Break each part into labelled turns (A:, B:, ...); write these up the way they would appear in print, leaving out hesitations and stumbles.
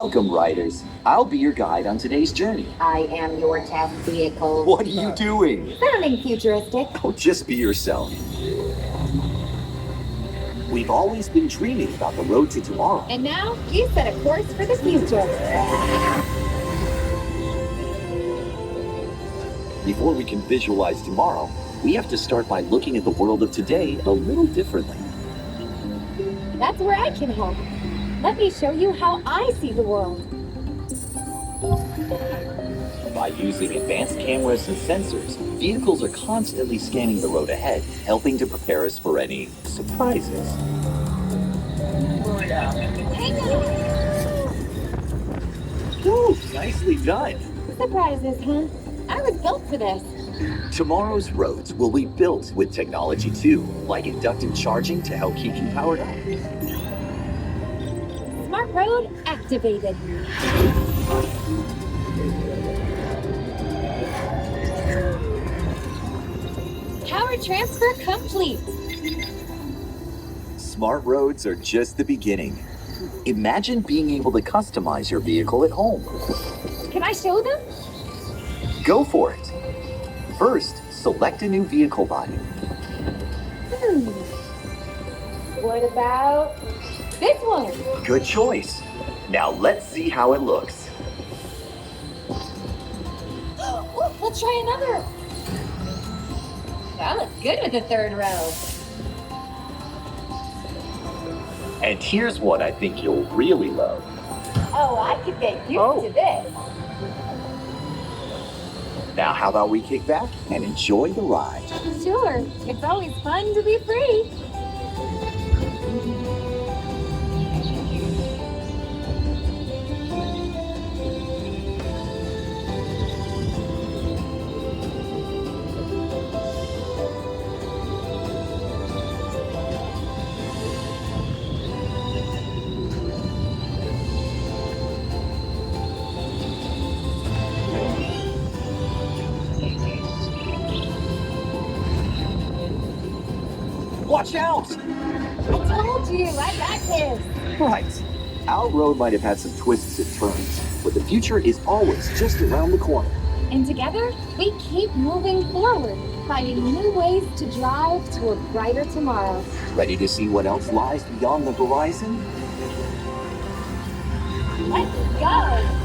A: Welcome, riders. I'll be your guide on today's journey.
B: I am your test vehicle.
A: What are you doing?
B: Sounding futuristic.
A: Oh, just be yourself. We've always been dreaming about the road to tomorrow.
B: And now you set a course for the future.
A: Before we can visualize tomorrow, we have to start by looking at the world of today a little differently.
B: That's where I can help. Let me show you how I see the world.
A: By using advanced cameras and sensors, vehicles are constantly scanning the road ahead, helping to prepare us for any surprises.
B: Hang on!
A: Ooh, nicely done.
B: Surprises, huh? I was built for this.
A: Tomorrow's roads will be built with technology too, like inductive charging to help keep you powered up.
B: Smart road activated. Power transfer complete.
A: Smart roads are just the beginning. Imagine being able to customize your vehicle at home.
B: Can I show them?
A: Go for it. First, select a new vehicle body.
B: What about this one?
A: Good choice. Now let's see how it looks.
B: We'll try another. That looks good with the third row.
A: And here's what I think you'll really love.
B: Oh, I could get used to this.
A: Now how about we kick back and enjoy the ride?
B: Sure, it's always fun to be free.
A: Watch out!
B: I told you, I got this.
A: Right. Our road might have had some twists and turns, but the future is always just around the corner.
B: And together, we keep moving forward, finding new ways to drive to a brighter tomorrow.
A: Ready to see what else lies beyond the horizon?
B: Let's go!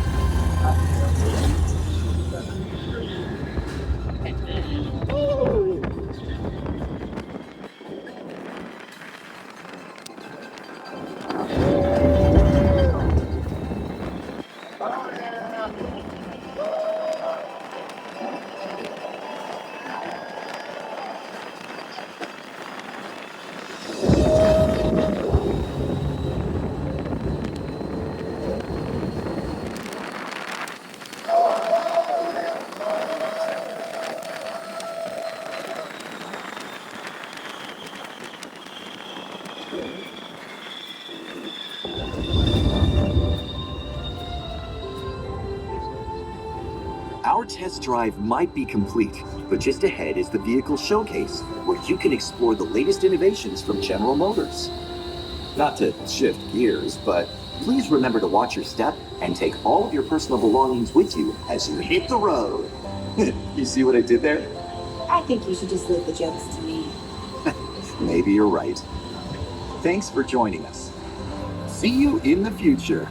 A: Our test drive might be complete, but just ahead is the vehicle showcase, where you can explore the latest innovations from General Motors. Not to shift gears, but please remember to watch your step and take all of your personal belongings with you as you hit the road. You see what I did there?
B: I think you should just leave the jokes to me.
A: Maybe you're right. Thanks for joining us. See you in the future.